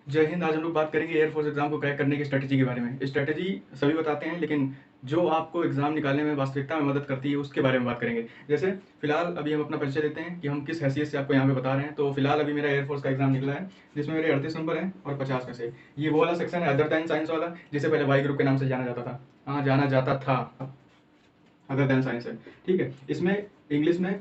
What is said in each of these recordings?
जय हिंद। आज हम लोग बात करेंगे एयरफोर्स एग्जाम को क्रैक करने की स्ट्रेटजी के बारे में। स्ट्रेटजी सभी बताते हैं, लेकिन जो आपको एग्जाम निकालने में वास्तविकता में मदद करती है उसके बारे में बात करेंगे। जैसे फिलहाल अभी हम अपना परिचय देते हैं कि हम किस हैसियत से आपको यहाँ पे बता रहे हैं। तो फिलहाल अभी मेरा एयरफोर्स का एग्जाम निकला है, जिसमें मेरे 38 नंबर हैं और 50 में से ये वो वाला सेक्शन है अदर दैन साइंस वाला, जिसे पहले वाई ग्रुप के नाम से जाना जाता था। हाँ, जाना जाता था, अदर दैन साइंस है। ठीक है, इसमें इंग्लिश में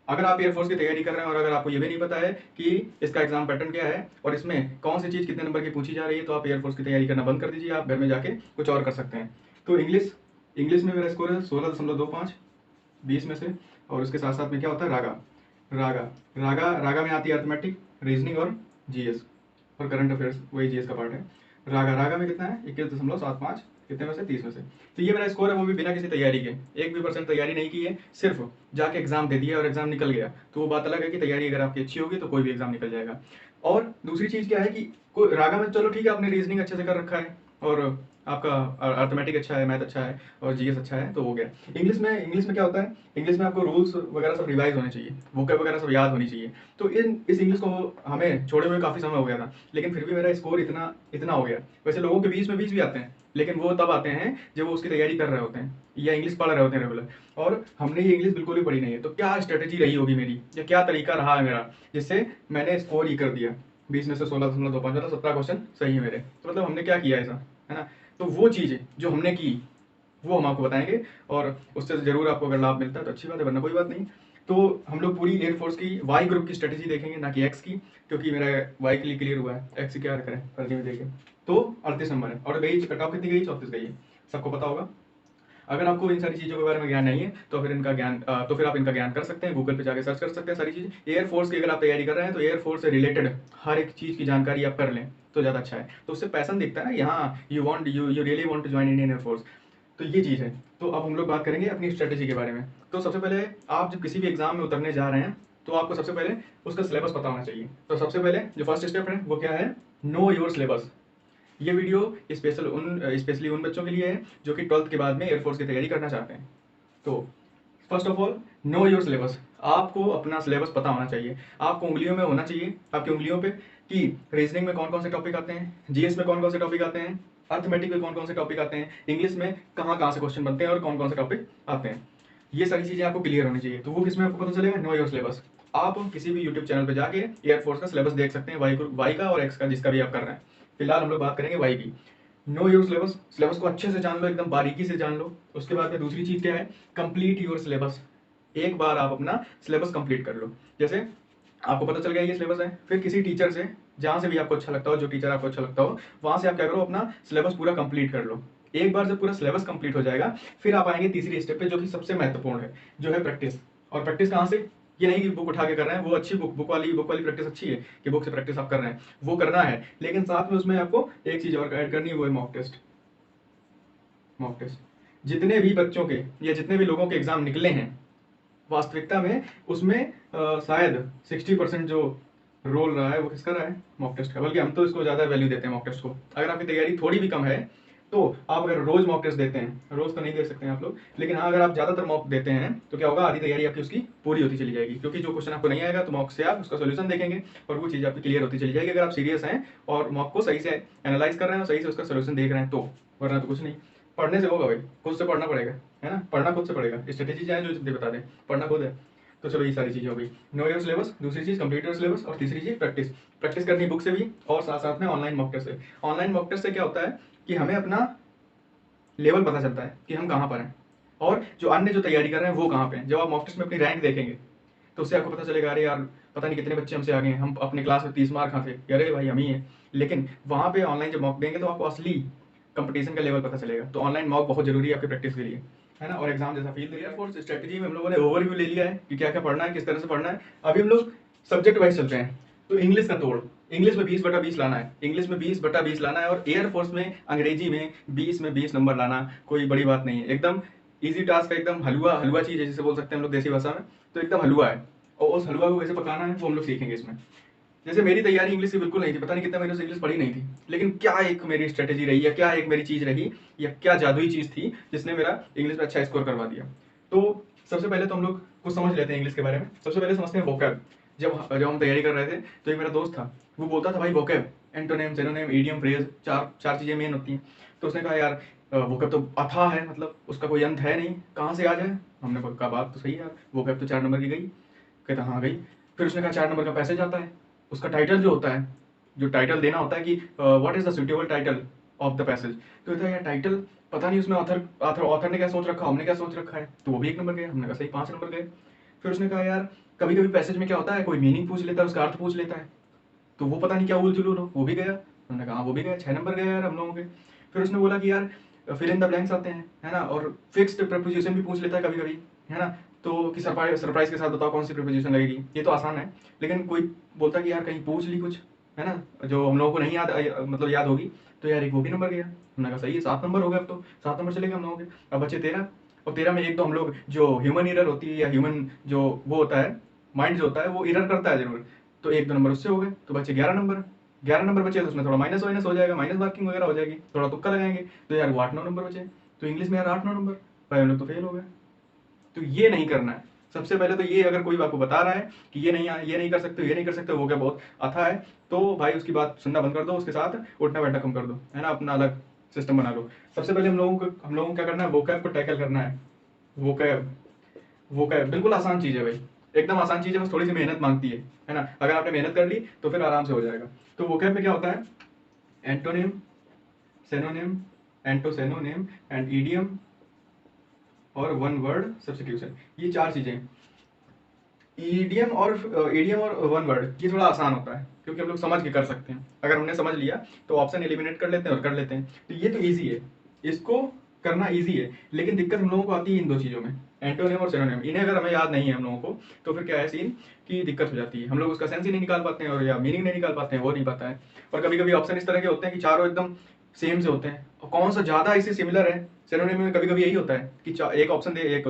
अगर आप एयरफोर्स की तैयारी कर रहे हैं और अगर आपको ये भी नहीं पता है कि इसका एग्जाम पैटर्न क्या है और इसमें कौन सी चीज़ कितने नंबर की पूछी जा रही है, तो आप एयरफोर्स की तैयारी करना बंद कर दीजिए। आप घर में जाके कुछ और कर सकते हैं। तो इंग्लिश इंग्लिश में मेरा स्कोर है 16.25 20 में से। और उसके साथ साथ में क्या होता है, रागा रागा रागा रागा में आती है अर्थमेटिक, रीजनिंग और जीएस और करंट अफेयर्स, वही जीएस का पार्ट है। रागा रागा में कितना है, 21.75, कितने में से, 30 में से। तो ये मेरा स्कोर है, वो भी बिना किसी तैयारी के। एक भी परसेंट तैयारी नहीं की है, सिर्फ जाके एग्जाम दे दिया और एग्जाम निकल गया। तो वो बात अलग है कि तैयारी अगर आपकी अच्छी होगी तो कोई भी एग्जाम निकल जाएगा। और दूसरी चीज़ क्या है कि रागा में चलो ठीक है, आपने रीजनिंग अच्छे से कर रखा है और आपका अर्थमेटिक अच्छा है, मैथ अच्छा है और जीएस अच्छा है, तो हो गया। इंग्लिश में क्या होता है, इंग्लिश में आपको रूल्स वगैरह सब रिवाइज होने चाहिए, वोकैब वगैरह सब याद होनी चाहिए। तो इस इंग्लिश को हमें छोड़े हुए काफ़ी समय हो गया था, लेकिन फिर भी मेरा स्कोर इतना इतना हो गया। वैसे लोगों के 20 भी आते हैं, लेकिन वो तब आते हैं जब वो उसकी तैयारी कर रहे होते हैं या इंग्लिश पढ़ रहे होते हैं रेगुलर। और हमने ये इंग्लिश बिल्कुल भी पढ़ी नहीं है। तो क्या स्ट्रेटेजी रही होगी मेरी, या क्या तरीका रहा है मेरा, जिससे मैंने स्कोर ही कर दिया 20 में से 16.25, मतलब 17 क्वेश्चन सही है मेरे। तो मतलब हमने क्या किया ऐसा, है ना। तो वो चीज़ जो हमने की वो हम आपको बताएंगे, और उससे ज़रूर आपको अगर लाभ मिलता है तो अच्छी बात है, वरना कोई बात नहीं। तो हम लोग पूरी एयरफोर्स की वाई ग्रुप की स्ट्रेटजी देखेंगे, ना कि एक्स की, क्योंकि मेरा वाई के लिए क्लियर हुआ है, एक्स की क्या करें फर्जी में देखें। तो 38 नंबर है और गई कट ऑफ कितनी गई, 34 गई है, सबको पता होगा। अगर आपको इन सारी चीज़ों के बारे में ज्ञान नहीं है तो फिर आप इनका ज्ञान कर सकते हैं, गूगल पे जाके सर्च कर सकते हैं सारी चीज़। एयरफोर्स की अगर आप तैयारी कर रहे हैं तो एयरफोर्स से रिलेटेड हर एक चीज़ की जानकारी आप कर लें तो ज़्यादा अच्छा है। तो उससे पैसन दिखता है ना, यहाँ you really want to join Indian air force. तो ये चीज़ है। तो अब हम लोग बात करेंगे अपनी स्ट्रेटेजी के बारे में। तो सबसे पहले आप जब किसी भी एग्जाम में उतरने जा रहे हैं तो आपको सबसे पहले उसका सिलेबस पता होना चाहिए। तो सबसे पहले जो फर्स्ट स्टेप है वो क्या है, नो योर सिलेबस। ये वीडियो स्पेशली उन बच्चों के लिए है जो कि 12th के बाद में एयरफोर्स की तैयारी करना चाहते हैं। तो first of all, know your syllabus. आपको अपना सिलेबस पता होना चाहिए, आपको उंगलियों में होना चाहिए, आपकी उंगलियों पे, कि रीजनिंग में कौन कौन से टॉपिक आते हैं, जीएस में कौन कौन से टॉपिक आते हैं, अर्थमेटिक में कौन कौन से टॉपिक आते हैं, इंग्लिश में कहाँ कहाँ से क्वेश्चन बनते हैं और कौन कौन से टॉपिक आते हैं। ये सारी चीज़ें आपको क्लियर होनी चाहिए। तो वो किसमें आपको पता चलेगा, नो योर सिलेबस। आप किसी भी यूट्यूब चैनल पर जाके एयरफोर्स का सिलेबस देख सकते हैं, वाई का और एक्स का, जिसका भी आप कर रहे हैं। फिलहाल हम लोग बात करेंगे वाई की। नो योर सिलेबस, सिलेबस को अच्छे से जान लो, एकदम बारीकी से जान लो। उसके बाद में दूसरी चीज़ क्या है, कंप्लीट योर सिलेबस। एक बार आप अपना सिलेबस कंप्लीट कर लो। जैसे आपको पता चल गया ये सिलेबस है, फिर किसी टीचर से, जहाँ से भी आपको अच्छा लगता हो, जो टीचर आपको अच्छा लगता हो, वहाँ से आप क्या करो, अपना सिलेबस पूरा कंप्लीट कर लो। एक बार जब पूरा सिलेबस कंप्लीट हो जाएगा, फिर आप आएंगे तीसरी स्टेप पे, जो कि सबसे महत्वपूर्ण है, जो है प्रैक्टिस। और प्रैक्टिस कहाँ से, ये नहीं कि बुक उठा के कर रहे हैं, वो अच्छी बुक वाली प्रैक्टिस अच्छी है कि बुक से प्रैक्टिस आप कर रहे हैं, वो करना है, लेकिन साथ में उसमें आपको एक चीज़ और ऐड करनी है, वो है मॉक टेस्ट। मॉक टेस्ट जितने भी बच्चों के या जितने भी लोगों के एग्जाम निकले हैं वास्तविकता में, उसमें शायद 60% जो रोल रहा है वो किसका रहा है, मॉक टेस्ट का। बल्कि हम तो इसको ज़्यादा वैल्यू देते हैं मॉक टेस्ट को। अगर आपकी तैयारी थोड़ी भी कम है तो आप अगर रोज मॉक टेस्ट देते हैं, रोज तो नहीं दे सकते हैं आप लोग, लेकिन हाँ, अगर आप ज़्यादातर मॉक देते हैं तो क्या होगा, आधी तैयारी आपकी उसकी पूरी होती चली जाएगी। क्योंकि जो क्वेश्चन आपको नहीं आएगा तो मॉक से आप उसका सोल्यूशन देखेंगे और वो चीज़ आपकी क्लियर होती चली जाएगी, अगर आप सीरियस हैं और मॉक को सही से एनालाइज कर रहे हैं और सही से उसका सोल्यूशन देख रहे हैं तो। वरना तो कुछ नहीं, पढ़ने से होगा भाई, खुद से पढ़ना पड़ेगा, है ना। पढ़ना खुद से पड़ेगा, स्ट्रेटेजी चाहे जो बता दें, पढ़ना खुद है। तो चलो, ये सारी चीज़ें हो गई, नो योर सिलेबस, दूसरी चीज़ कंप्लीट योर सिलेबस, और तीसरी चीज़ प्रैक्टिस। प्रैक्टिस करनी बुक से भी और साथ साथ में ऑनलाइन मॉक टेस्ट से। ऑनलाइन मॉक टेस्ट से क्या होता है कि हमें अपना लेवल पता चलता है कि हम कहाँ पर हैं, और जो अन्य जो तैयारी कर रहे हैं वो कहाँ पे हैं। जब आप मॉक टेस्ट में अपनी रैंक देखेंगे तो उससे आपको पता चलेगा, अरे यार पता नहीं कितने बच्चे हमसे आगे हैं, हम अपने क्लास में 30 मार्क कहाँ थे, अरे भाई हम ही हैं। लेकिन वहाँ पे ऑनलाइन जब मॉक देंगे तो आपको असली कंपटीशन का लेवल पता चलेगा। तो ऑनलाइन मॉक बहुत जरूरी है आपकी प्रैक्टिस के लिए, है ना। और एग्जाम जैसा फील एयर फोर्स स्ट्रेटजी में हम लोगों ने ओवरव्यू ले लिया है कि क्या क्या पढ़ना है, किस तरह से पढ़ना है। अभी हम लोग सब्जेक्ट वाइज चलते हैं। तो इंग्लिश का तोड़, इंग्लिश में 20/20 लाना है, इंग्लिश में 20/20 लाना है। और एयरफोर्स में अंग्रेजी में 20 में 20 नंबर लाना कोई बड़ी बात नहीं है, एकदम ईजी टास्क है, एकदम हलवा हलवा चीज़ है जिसे बोल सकते हैं हम लोग देसी भाषा में। तो एकदम हलवा है, और उस हलवा को कैसे पकाना है वो हम लोग सीखेंगे इसमें। जैसे मेरी तैयारी इंग्लिश की बिल्कुल नहीं थी, पता नहीं कितने महीनों से इंग्लिश पढ़ी नहीं थी, लेकिन क्या एक मेरी स्ट्रेटेजी रही, या क्या एक मेरी चीज़ रही, या क्या जादुई चीज़ थी जिसने मेरा इंग्लिश में अच्छा स्कोर करवा दिया। तो सबसे पहले तो हम लोग कुछ समझ लेते हैं इंग्लिश के बारे में। सबसे पहले समझते हैं वोकैब। जब जब हम तैयारी कर रहे थे तो एक मेरा दोस्त था, वो बोलता था भाई vocab, antonym, synonym, idiom, phrase, चार चीज़ें मेन होती हैं। तो उसने कहा यार वोकैब तो अथाह है, मतलब उसका कोई अंत है नहीं, कहाँ से आ जाए। हमने कहा बात तो सही है यार, वोकैब तो 4 नंबर की गई। कहता हाँ गई। फिर उसने कहा 4 नंबर का पैसेज आता है, उसका टाइटल जो होता है, जो टाइटल देना होता है कि what is the suitable title of the passage. तो कहता है यार टाइटल पता नहीं उसमें ऑथर ने क्या सोच रखा, हमने क्या सोच रखा है। तो वो भी 1 नंबर गए, हमने कहा सही 5 नंबर गए। फिर उसने कहा यार कभी कभी पैसेज में क्या होता है, कोई मीनिंग पूछ लेता है, उसका अर्थ पूछ लेता है, तो वो पता नहीं क्या उल जुलूल हो, वो भी गया। हमने कहा हाँ वो भी गया, 6 नंबर गए यार हम लोगों के। फिर उसने बोला कि यार फिल इन द ब्लैंक्स आते हैं, है ना, और फिक्स्ड प्रीपोजिशन भी पूछ लेता है कभी कभी, है ना। तो कि सरप्राइज के साथ बताओ कौन सी प्रीपोजिशन लगेगी, ये तो आसान है। लेकिन कोई बोलता है कि यार कहीं पूछ ली कुछ, है ना, जो हम लोगों को नहीं याद, मतलब याद होगी, तो यार एक वो भी नंबर गया। हमने कहा सही है, 7 नंबर हो गए, अब तो 7 नंबर चलेगा हम लोगों के। अब बचे 13, और 13 में एक तो हम लोग जो ह्यूमन ईरर होती है, या ह्यूमन जो वो होता है, माइंड जो होता है वो ईरर करता है जरूर, तो 1-2 नंबर उससे हो गए, तो बचे 11 नंबर। 11 नंबर बचे तो उसमें थोड़ा माइनस वाइनस हो जाएगा, माइनस मार्किंग वगैरह हो जाएगी, थोड़ा तुक्का लगाएंगे, तो यार वो 8-9 नंबर बचे। तो इंग्लिश में यार 8-9 नंबर, भाई हम लोग तो फेल हो गए। तो ये नहीं करना है। सबसे पहले तो ये, अगर कोई आपको बता रहा है कि ये नहीं कर सकते, ये नहीं कर सकते, वो क्या बहुत अथा है, तो भाई उसकी बात सुनना बंद कर दो, उसके साथ उठना बैठना कम कर दो, है ना, अपना अलग सिस्टम बना लो। सबसे पहले हम लोगों को क्या करना है, वोकैब को टैकल करना है। वोकैब वोकैब बिल्कुल आसान चीज़ है भाई, एकदम आसान चीज़ है, बस थोड़ी सी मेहनत मांगती है ना। अगर आपने मेहनत कर ली तो फिर आराम से हो जाएगा। तो वोकैब में क्या होता है, एंटोनिम, सिनोनिम, एंटोसिनोनिम एंड ईडियम और वन वर्ड सब्स्टिट्यूशन, ये 4 चीज़ें। ईडियम और वन वर्ड ये थोड़ा आसान होता है, क्योंकि हम लोग समझ के कर सकते हैं। अगर हमने समझ लिया तो ऑप्शन एलिमिनेट कर लेते हैं और कर लेते हैं, तो ये तो ईजी है, इसको करना ईजी है। लेकिन दिक्कत हम लोगों को आती है इन 2 चीज़ों में, एंटोनिम और सिनोनिम। इन्हें अगर हमें याद नहीं है हम लोगों को, तो फिर क्या है सीन की दिक्कत हो जाती है, हम लोग उसका सेंस ही नहीं निकाल पाते हैं, और या मीनिंग नहीं निकाल पाते हैं, वो नहीं पाता है। और कभी कभी ऑप्शन इस तरह के होते हैं कि चारों एकदम सेम से होते हैं, और कौन सा ज़्यादा इससे सिमिलर है। सिनोनिम में कभी कभी यही होता है कि एक ऑप्शन दे, एक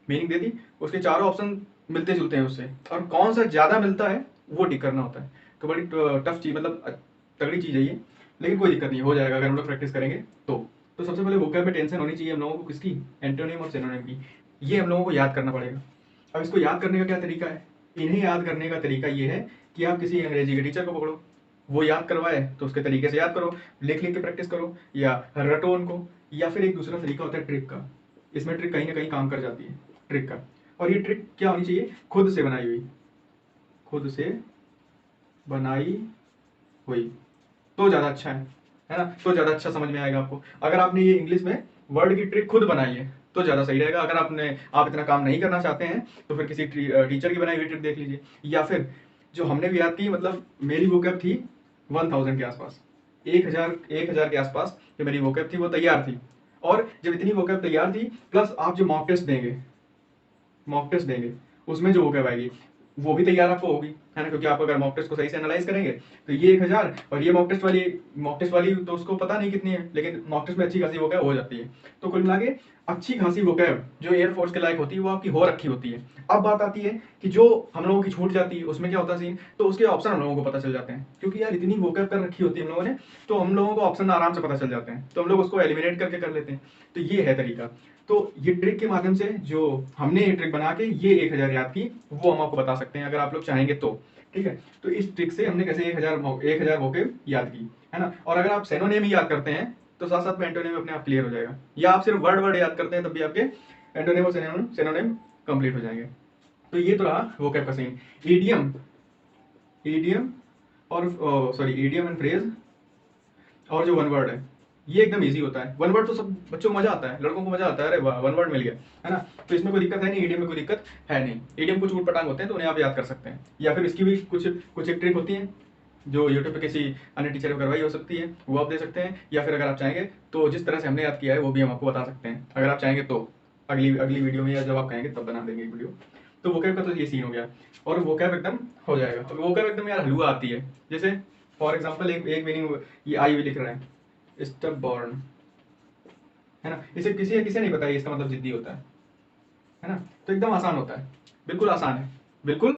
मीनिंग दे दी, उसके चारों ऑप्शन मिलते जुलते हैं उससे, और कौन सा ज़्यादा मिलता है वो टिक करना होता है। तो बड़ी टफ चीज़, मतलब तगड़ी चीज़ है ये, लेकिन कोई दिक्कत नहीं, हो जाएगा अगर हम लोग प्रैक्टिस करेंगे तो। तो सबसे पहले वोकैब में टेंशन होनी चाहिए हम लोगों को, किसकी, एंटोनिम और सिनोनिम की। ये हम लोगों को याद करना पड़ेगा। अब इसको याद करने का क्या तरीका है, इन्हें याद करने का तरीका ये है कि आप किसी अंग्रेजी के टीचर को पकड़ो, वो याद करवाए तो उसके तरीके से याद करो, लिख लिख के प्रैक्टिस करो, या रटो उनको। या फिर एक दूसरा तरीका होता है ट्रिक का, इसमें ट्रिक कहीं ना कहीं काम कर जाती है, ट्रिक का। और ये ट्रिक क्या होनी चाहिए, खुद से बनाई हुई, खुद से बनाई हुई, तो ज़्यादा अच्छा है ना, तो ज़्यादा अच्छा समझ में आएगा आपको। अगर आपने ये इंग्लिश में वर्ड की ट्रिक खुद बनाई है तो ज़्यादा सही रहेगा। अगर आप इतना काम नहीं करना चाहते हैं तो फिर किसी टीचर की बनाई हुई ट्रिक देख लीजिए, या फिर जो हमने भी याद की, मतलब मेरी वोकैब थी 1000 के आसपास, 1000 के आसपास जो मेरी वोकैब थी वो तैयार थी। और जब इतनी वोकैब तैयार थी, प्लस आप जो मॉक टेस्ट देंगे उसमें जो वोकैब आएगी वो भी तैयार आपको होगी, है ना, क्योंकि आप अगर मॉक टेस्ट को सही से एनालाइज करेंगे तो ये 1000 और ये मॉक टेस्ट वाली तो उसको पता नहीं कितनी है, लेकिन मॉक टेस्ट में अच्छी खासी वोकैब हो जाती है। तो कुल मिला के अच्छी खासी वोकैब जो एयरफोर्स के लायक होती है वो आपकी हो रखी होती है। अब बात आती है कि जो हम लोगों की छूट जाती है उसमें क्या होता है सीन, तो उसके ऑप्शन हम लोगों को पता चल जाते हैं, क्योंकि यार इतनी वोकैब कर रखी होती है हम लोगों ने, तो हम लोगों को ऑप्शन आराम से पता चल जाते हैं, तो हम लोग उसको एलिमिनेट करके कर लेते हैं। तो ये है तरीका। तो ये ट्रिक के माध्यम से जो हमने ये ट्रिक बना के ये 1000 याद की, वो हम आपको बता सकते हैं अगर आप लोग चाहेंगे तो। ठीक है, तो इस ट्रिक से हमने कैसे 1000 वोकैब याद की, है ना। और अगर आप सिनोनिम ही याद करते हैं तो साथ साथ में एंटोनिम अपने आप क्लियर हो जाएगा, या आप सिर्फ वर्ड याद करते हैं तब भी आपके एंटोनिम और सिनोनिम कंप्लीट हो जाएंगे। तो ये तो रहा वोकैब का सीन। ईडियम ईडियम और सॉरी ईडियम एंड फ्रेज और जो वन वर्ड है ये एकदम इजी होता है। वन वर्ड तो सब बच्चों को मजा आता है, लड़कों को मजा आता है, अरे वाह वन वर्ड मिल गया, है ना। तो इसमें कोई दिक्कत है नहीं, ईडियम में कोई दिक्कत है नहीं। ईडियम कुछ ऊट पटांग होते हैं तो उन्हें आप याद कर सकते हैं, या फिर इसकी भी कुछ एक ट्रिक होती है जो यूट्यूब पे किसी अन्य टीचर को करवाई हो सकती है, वो आप दे सकते हैं। या फिर अगर आप चाहेंगे तो जिस तरह से हमने याद किया है वो भी हम आपको बता सकते हैं, अगर आप चाहेंगे तो अगली अगली वीडियो में, या जब आप कहेंगे तब बना देंगे एक वीडियो। तो वोकैब का तो ये सीन हो गया, और वोकैब एकदम हो जाएगा। तो वोकैब एकदम यार हलवा आती है, जैसे फॉर एग्जाम्पल एक मीनिंग ये आई हुई लिख रहा है, स्टब बॉर्न, है ना, इसे किसे नहीं पता इसका मतलब जिद्दी होता है ना। तो एकदम आसान होता है, बिल्कुल आसान है, बिल्कुल